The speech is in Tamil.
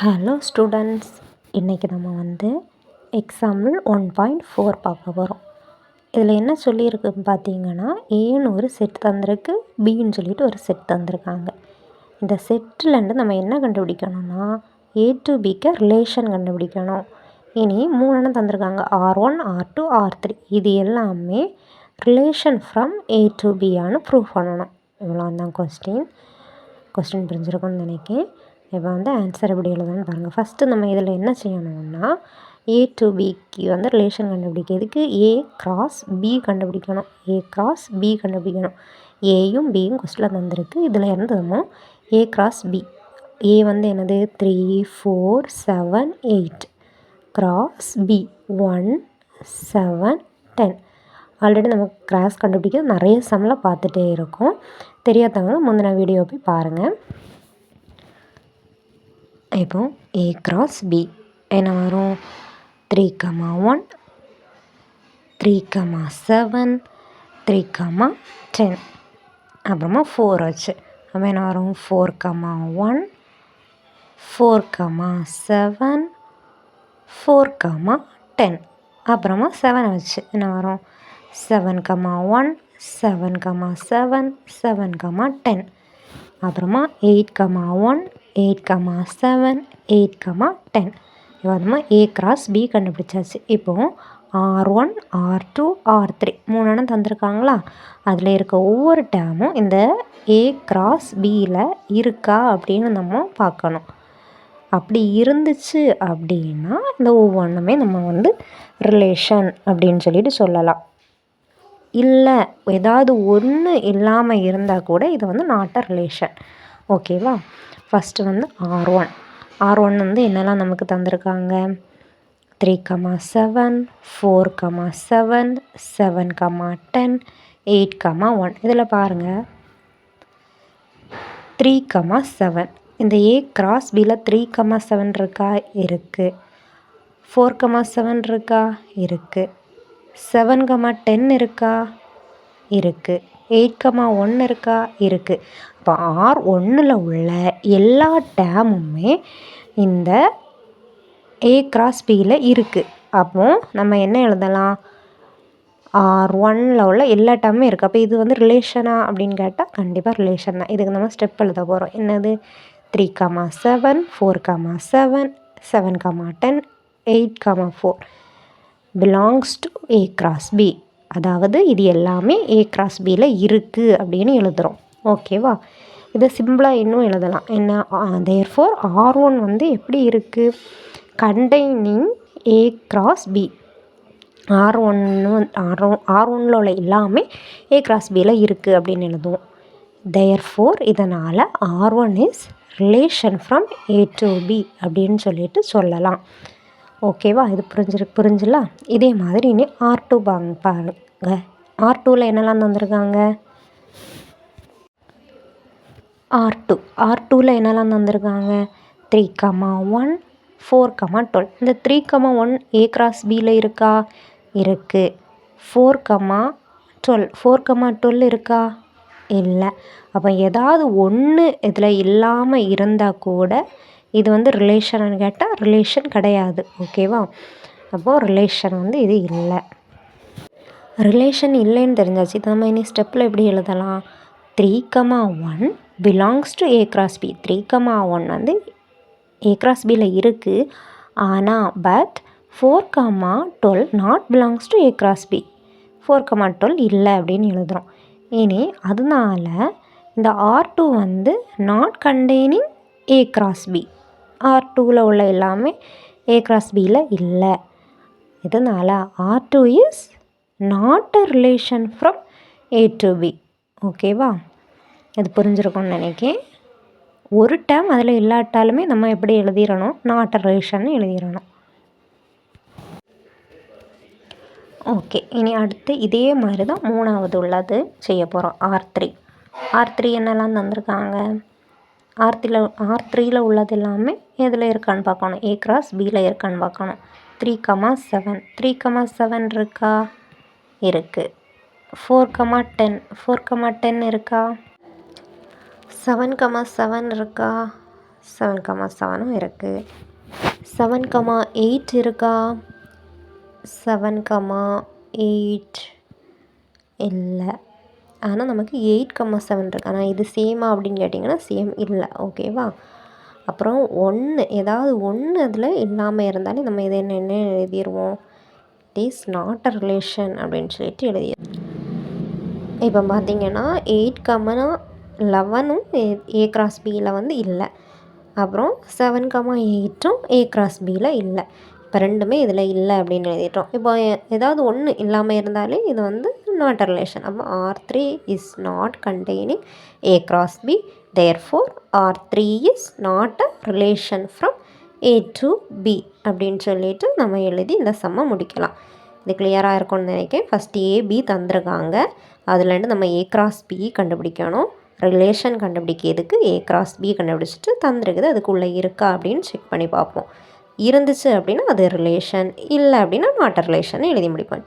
ஹலோ ஸ்டூடெண்ட்ஸ், இன்றைக்கி நம்ம வந்து எக்ஸாம்பிள் 1.4 பார்க்க போகிறோம். இதில் என்ன சொல்லியிருக்குன்னு பார்த்தீங்கன்னா, ஏன்னு ஒரு செட் தந்திருக்கு, பின்னு சொல்லிட்டு ஒரு செட் தந்திருக்காங்க. இந்த செட்டிலேருந்து நம்ம என்ன கண்டுபிடிக்கணும்னா, ஏ டு பிக்கு ரிலேஷன் கண்டுபிடிக்கணும். இனி 3 தந்திருக்காங்க, R1, R2, R3. இது எல்லாமே ரிலேஷன் ஃப்ரம் ஏ டு பியான்னு ப்ரூவ் பண்ணணும். இவ்வளோ தான் கொஸ்டின் புரிஞ்சிருக்கும்னு நினைக்கிறேன். இப்போ வந்து ஆன்சர் எப்படி எழுதணும்னு பாருங்கள். ஃபஸ்ட்டு நம்ம இதில் என்ன செய்யணும்னா, ஏ டு பிக்கு வந்து ரிலேஷன் கண்டுபிடிக்கிறதுக்கு ஏ கிராஸ் பி கண்டுபிடிக்கணும். ஏ கிராஸ் பி கண்டுபிடிக்கணும். ஏயும் பியும் கொஸ்டினில் தந்திருக்கு. இதில் இருந்து நம்ம ஏ கிராஸ் பி, ஏ வந்து என்னது 3, 4, 7, 8 கிராஸ் பி 1, 7, 10. ஆல்ரெடி நம்ம கிராஸ் கண்டுபிடிக்க நிறைய சம்மில் பார்த்துட்டே இருக்கோம். தெரியாதவங்க முந்தின வீடியோ போய் பாருங்கள். இப்போ ஏ கிராஸ் பி என்ன வரும்? 3, 1, 3, 7, 3, 10. அப்புறமா 4 வச்சு அப்போ என்ன வரும்? 4, 1, 4, 7, 4, 10. அப்புறமா 7 வச்சு என்ன வரும்? 7, 1, 7, 7, 7, 10. அப்புறமா 8, 1, 8, 7, 8, 10. இப்போ நம்ம ஏ கிராஸ் பி கண்டுபிடிச்சாச்சு. இப்போது R1, R2, R3 3 தந்திருக்காங்களா? அதில் இருக்க ஒவ்வொரு டேமும் இந்த ஏ கிராஸ் பியில் இருக்கா அப்படின்னு நம்ம பார்க்கணும். அப்படி இருந்துச்சு அப்படின்னா இந்த ஒவ்வொன்றுமே நம்ம வந்து ரிலேஷன் அப்படின்னு சொல்லிட்டு சொல்லலாம். இல்லை ஏதாவது ஒன்று இல்லாமல் இருந்தால் கூட இது வந்து நாட் அ ரிலேஷன். ஓகேவா? ஃபஸ்ட்டு வந்து R1 வந்து என்னெல்லாம் நமக்கு தந்திருக்காங்க? 3, 7, 4, 7, 7, 10, 8, 1. இதில் பாருங்கள் 3, 7. இந்த ஏ கிராஸ் பியில் 3, 7 இருக்கா? இருக்குது. 4, 7 இருக்கா? இருக்குது. 7, 10 இருக்கா? இருக்குது. 8, 1 இருக்கா? இருக்குது. இப்போ R1ல் உள்ள எல்லா டேமுமே இந்த ஏ கிராஸ் பியில் இருக்குது. அப்போது நம்ம என்ன எழுதலாம்? R1ல் உள்ள எல்லா டேமுமே இருக்குது. அப்போ இது வந்து ரிலேஷனா அப்படின்னு கேட்டால் கண்டிப்பாக ரிலேஷன் தான். இதுக்கு நம்ம ஸ்டெப் எழுத போகிறோம். என்னது? 3, 7, 4, 7, 7, 10, 8, 4 belongs to A cross B. அதாவது இது எல்லாமே ஏ கிராஸ் பியில் இருக்குது அப்படின்னு எழுதுகிறோம். ஓகேவா? இதை சிம்பிளாக இன்னும் எழுதலாம். என்ன? தேர்ஃபோர் R1 வந்து எப்படி இருக்குது? Containing A cross B. R1ல் உள்ள எல்லாமே ஏ கிராஸ் பியில் இருக்குது அப்படின்னு எழுதுவோம். தேர்ஃபோர் இதனால் R1 is relation from A to B அப்படின்னு சொல்லிட்டு சொல்லலாம். ஓகேவா? இது புரிஞ்சுல? இதே மாதிரி இனி R2 பாருங்க. R2ல் என்னெல்லாம் தந்திருக்காங்க? R2ல் என்னெல்லாம் தந்திருக்காங்க? 3, 1, 4, 12. இந்த 3, 1 ஏ கிராஸ் பியில் இருக்கா? இருக்குது. 4, 12. 4, 12 இருக்கா? இல்லை. அப்போ ஏதாவது ஒன்று இதில் இல்லாமல் இருந்தால் கூட இது வந்து ரிலேஷன்னு கேட்டால் ரிலேஷன் கிடையாது. ஓகேவா? அப்போது ரிலேஷன் வந்து இது இல்லை. ரிலேஷன் இல்லைன்னு தெரிஞ்சாச்சு. இது நம்ம இனி ஸ்டெப்பில் எப்படி எழுதலாம்? 3, 1 belongs to A cross B. 3, 1 வந்து ஏ கிராஸ் பியில் இருக்குது. ஆனால் but 4, 12 not belongs to A cross B. 4, 12 இல்லை அப்படின்னு எழுதுகிறோம். இனி அதனால இந்த R2 வந்து not containing A cross B. R2ல் உள்ள எல்லாமே ஏ கிராஸ் பியில் இல்லை. இதனால் R2 is not a relation from A to B. ஓகேவா? இது புரிஞ்சிருக்கும்னு நினைக்கிறேன். ஒரு டேம் அதில் இல்லாட்டாலுமே நம்ம எப்படி எழுதிடணும்? நாட் அ ரிலேஷன் எழுதிடணும். ஓகே, இனி அடுத்து இதே மாதிரி தான் 3வது உள்ளது செய்ய போகிறோம். R3 என்னெல்லாம் தந்திருக்காங்க? R3ல் உள்ளது எல்லாமே எதில் இருக்கான்னு பார்க்கணும். ஏ கிராஸ் பியில் இருக்கான்னு பார்க்கணும். 3, 7. 3, 7 இருக்கா? இருக்குது. 4, 10. 4, 10 இருக்கா? 7, 7 இருக்கா? 7,7ம் இருக்குது. 7,8 இருக்கா? 7,8 இல்லை. ஆனால் நமக்கு 8,7 இருக்குது. ஆனால் இது சேமா அப்படின்னு கேட்டிங்கன்னா சேம் இல்லை. ஓகேவா? அப்புறம் 1 ஏதாவது 1 அதில் இல்லாமல் இருந்தாலே நம்ம இதை என்ன எழுதிடுவோம்? It is not a relation அப்படின்னு சொல்லிட்டு எழுதிடுவோம். இப்போ பார்த்திங்கன்னா 8,11ம் A cross Bயில் இல்லை. அப்புறம் 7,8ம் A cross Bயில் இல்லை. இப்போ ரெண்டுமே இதில் இல்லை அப்படின்னு எழுதிட்டோம். இப்போ ஏதாவது ஒன்று இல்லாமல் இருந்தாலே இது நாட் அ ரிலேஷன். அப்போ R3 is not containing A cross B. Therefore R3 is not a relation from A to B அப்படின்னு சொல்லிட்டு நம்ம எழுதி இந்த சம்மை முடிக்கலாம். இது கிளியராக இருக்கும்னு நினைக்கிறேன். First AB தந்துருக்காங்க. அதுலேருந்து நம்ம A cross B கண்டுபிடிக்கணும். ரிலேஷன் கண்டுபிடிக்கிறதுக்கு A cross B கண்டுபிடிச்சிட்டு தந்துருக்குது அதுக்குள்ளே இருக்கா அப்படின்னு செக் பண்ணி பார்ப்போம். இருந்துச்சு அப்படின்னா அது ரிலேஷன், இல்லை அப்படின்னா நாட் அ ரிலேஷன் எழுதி முடிப்போம்.